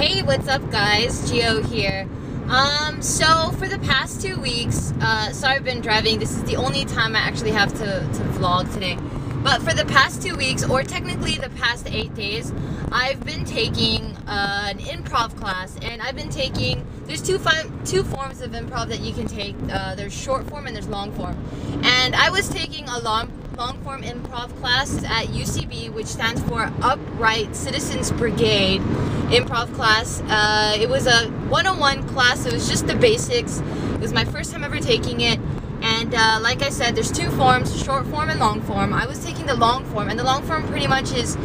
Hey, what's up guys? Gio here. So for the past 2 weeks, sorry I've been driving. This is the only time I actually have to vlog today. But for the past 2 weeks, or technically the past 8 days, I've been taking an improv class, and I've been taking, there's two forms of improv that you can take. There's short form and there's long form. And I was taking a long form improv class at UCB, which stands for Upright Citizens Brigade improv class. It was a 101 class. It was just the basics. It was my first time ever taking it. And like I said, there's two forms, short form and long form. I was taking the long form, and the long form pretty much is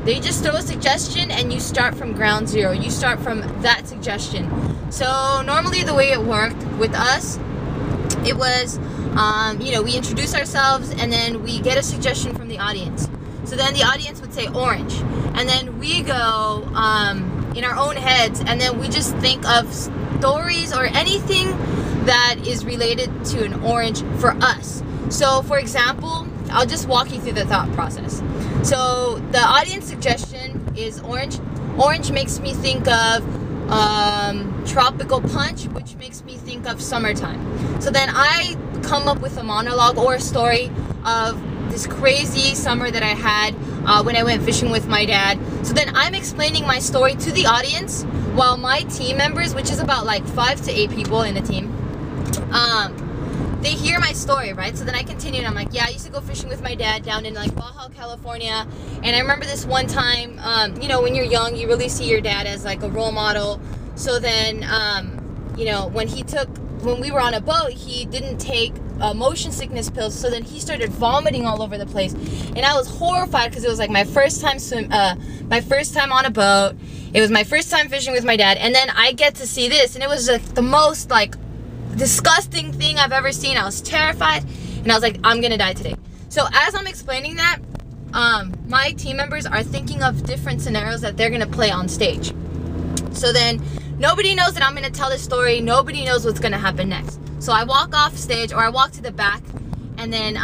they just throw a suggestion and you start from ground zero. You start from that suggestion. So normally the way it worked with us, it was, you know, we introduce ourselves and then we get a suggestion from the audience. So then the audience would say orange, and then we go in our own heads, and then we just think of stories or anything that is related to an orange for us. So for example, I'll just walk you through the thought process. So the audience suggestion is orange. Orange makes me think of tropical punch, which makes me think of summertime. So then I come up with a monologue or a story of this crazy summer that I had when I went fishing with my dad. So then I'm explaining my story to the audience, while my team members, which is about like 5 to 8 people in a team, they hear my story, right? So then I continue and I'm like, yeah, I used to go fishing with my dad down in like Baja, California. And I remember this one time, you know, when you're young, you really see your dad as like a role model. So then, you know, when we were on a boat, he didn't take motion sickness pills. So then he started vomiting all over the place. And I was horrified because it was like my first time my first time on a boat. It was my first time fishing with my dad. And then I get to see this, and it was like the most like disgusting thing I've ever seen. I was terrified, and I was like, I'm gonna die today. So as I'm explaining that, my team members are thinking of different scenarios that they're gonna play on stage. So then nobody knows that I'm gonna tell this story. Nobody knows what's gonna happen next. So I walk off stage, or I walk to the back, and then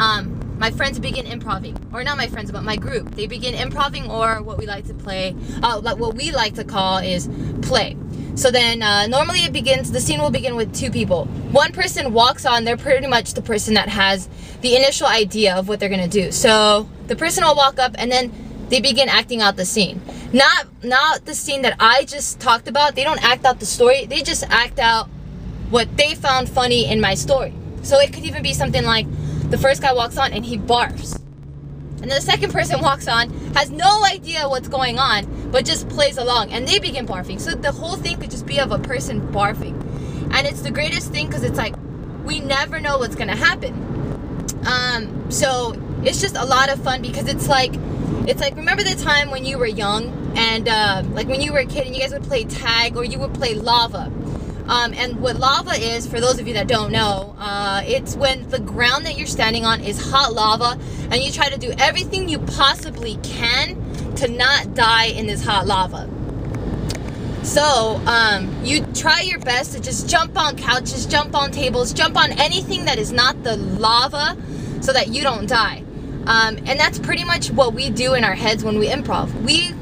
my friends begin improving, or not my friends, but my group. They begin improving, or what we like to play, like what we like to call is play. So then normally it begins, the scene will begin with 2 people. One person walks on, they're pretty much the person that has the initial idea of what they're gonna do. So the person will walk up and then they begin acting out the scene. Not the scene that I just talked about. They don't act out the story, they just act out what they found funny in my story. So it could even be something like, the first guy walks on and he barfs. And then the second person walks on, has no idea what's going on, but just plays along, and they begin barfing. So the whole thing could just be of a person barfing. And it's the greatest thing because it's like, we never know what's gonna happen. So it's just a lot of fun because it's like, remember the time when you were young and like when you were a kid and you guys would play tag, or you would play lava. And what lava is, for those of you that don't know, it's when the ground that you're standing on is hot lava, and you try to do everything you possibly can to not die in this hot lava. So you try your best to just jump on couches, jump on tables, jump on anything that is not the lava so that you don't die. And that's pretty much what we do in our heads when we improv. We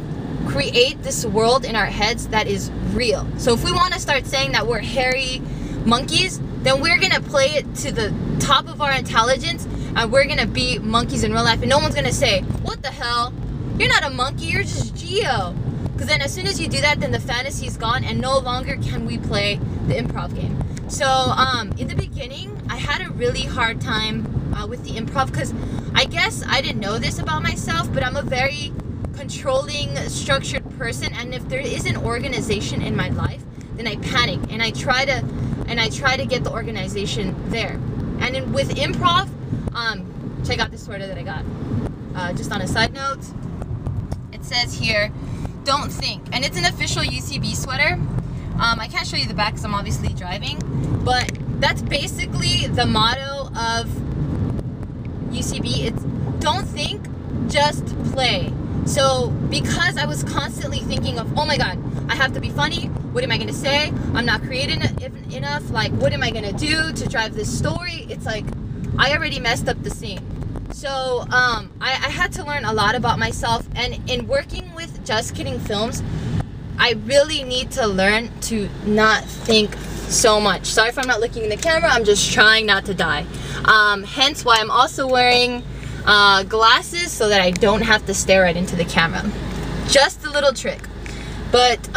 create this world in our heads that is real. So if we want to start saying that we're hairy monkeys, then we're gonna play it to the top of our intelligence, and we're gonna be monkeys in real life, and no one's gonna say, what the hell, you're not a monkey, you're just Geo. Because then as soon as you do that, then the fantasy is gone, and no longer can we play the improv game. So in the beginning, I had a really hard time with the improv, because I guess I didn't know this about myself, but I'm a very controlling, structured person, and if there is an organization in my life, then I panic and I try to get the organization there. And with improv, check out this sweater that I got. Just on a side note, it says here, don't think, and it's an official UCB sweater. I can't show you the back because I'm obviously driving, but that's basically the motto of UCB. It's don't think, just play. So because I was constantly thinking of, oh my god, I have to be funny, what am I gonna say, I'm not creative enough, like what am I gonna do to drive this story, it's like I already messed up the scene. So I had to learn a lot about myself, and in working with Just Kidding Films, I really need to learn to not think so much. Sorry if I'm not looking in the camera, I'm just trying not to die. Hence why I'm also wearing glasses so that I don't have to stare right into the camera. Just a little trick. But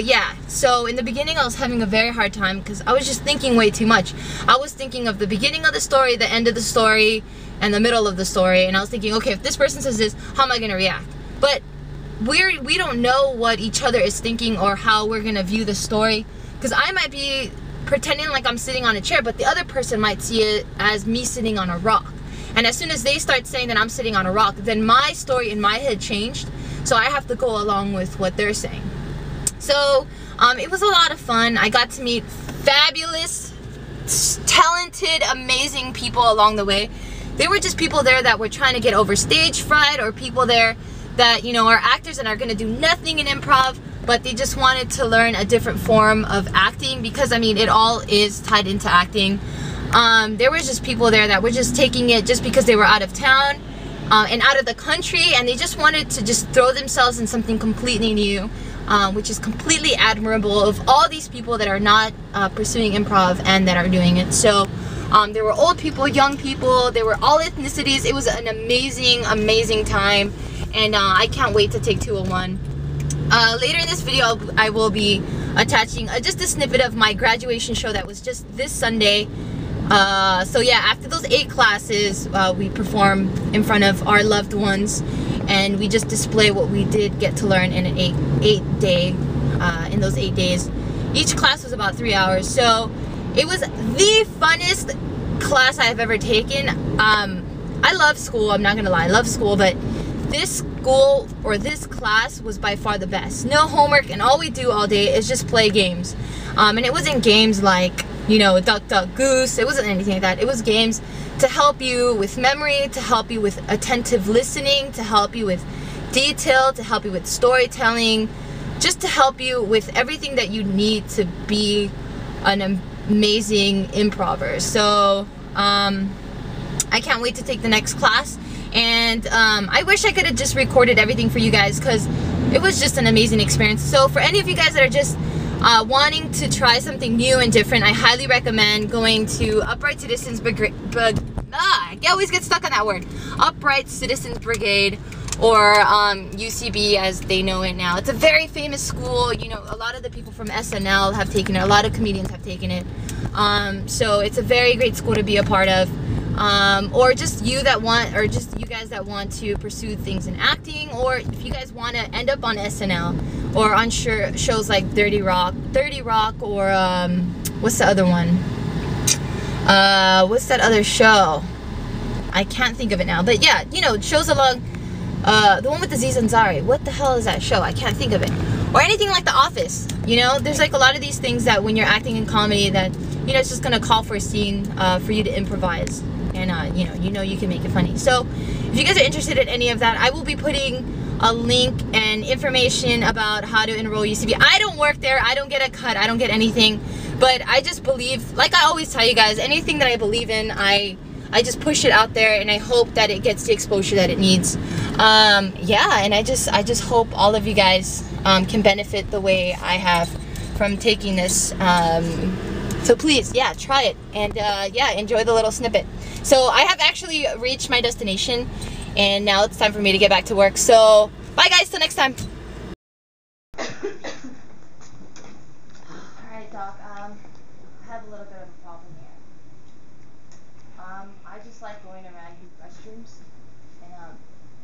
yeah, so in the beginning I was having a very hard time because I was just thinking way too much. I was thinking of the beginning of the story, the end of the story, and the middle of the story, and I was thinking, okay, if this person says this, how am I gonna react? But we don't know what each other is thinking or how we're gonna view the story, because I might be pretending like I'm sitting on a chair, but the other person might see it as me sitting on a rock. And as soon as they start saying that I'm sitting on a rock, then my story in my head changed, so I have to go along with what they're saying. So it was a lot of fun. I got to meet fabulous, talented, amazing people along the way. They were just people there that were trying to get over stage fright, or people there that, you know, are actors and are going to do nothing in improv, but they just wanted to learn a different form of acting, because I mean it all is tied into acting. There was just people there that were just taking it just because they were out of town and out of the country, and they just wanted to just throw themselves in something completely new, which is completely admirable of all these people that are not pursuing improv and that are doing it. So there were old people, young people, there were all ethnicities. It was an amazing, amazing time, and I can't wait to take 201. Later in this video, I will be attaching just a snippet of my graduation show that was just this Sunday. So yeah, after those 8 classes, we perform in front of our loved ones, and we just display what we did get to learn in an 8 those 8 days. Each class was about 3 hours, so it was the funnest class I have ever taken. I love school, I'm not gonna lie, I love school, but this school, or this class, was by far the best. No homework, and all we do all day is just play games. And it wasn't games like, you know, duck, duck, goose. It wasn't anything like that. It was games to help you with memory, to help you with attentive listening, to help you with detail, to help you with storytelling, just to help you with everything that you need to be an amazing improver. So I can't wait to take the next class, and I wish I could have just recorded everything for you guys, because it was just an amazing experience. So for any of you guys that are just wanting to try something new and different, I highly recommend going to Upright Citizens Brigade. I always get stuck on that word. Upright Citizens Brigade, or UCB as they know it now. It's a very famous school. You know, a lot of the people from SNL have taken it. A lot of comedians have taken it. So it's a very great school to be a part of. Or just you that want, or just you guys that want to pursue things in acting, or if you guys want to end up on SNL or on shows like 30 Rock, or what's the other one? What's that other show? I can't think of it now, but yeah, you know, shows along the one with Aziz Ansari. What the hell is that show? I can't think of it. Or anything like The Office. You know, there's like a lot of these things that when you're acting in comedy that, you know, it's just gonna call for a scene for you to improvise, and you know you can make it funny. So if you guys are interested in any of that, I will be putting a link and information about how to enroll UCB. I don't work there, I don't get a cut, I don't get anything, but I just believe, like I always tell you guys, anything that I believe in, I just push it out there, and I hope that it gets the exposure that it needs. Yeah, and I just hope all of you guys can benefit the way I have from taking this. So please, yeah, try it, and yeah, enjoy the little snippet. So I have actually reached my destination, and now it's time for me to get back to work. So bye guys, till next time. Alright Doc, I have a little bit of a problem here. I just like going around these restrooms, and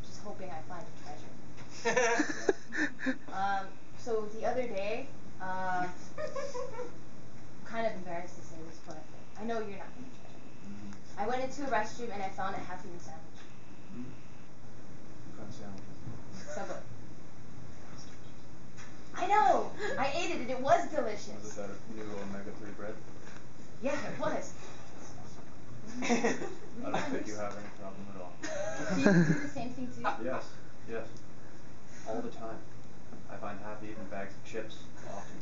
just hoping I find a treasure. So the other day, kind of embarrassed to say this, but I know you're not going to judge me. I went into a restroom and I found a half-eaten sandwich. What sandwich? Subway. I know! I ate it and it was delicious. Was it that new omega-3 bread? Yeah, it was. I don't think you have any problem at all. Do you do the same thing too? Yes, yes. All the time. I find half-eaten bags of chips often.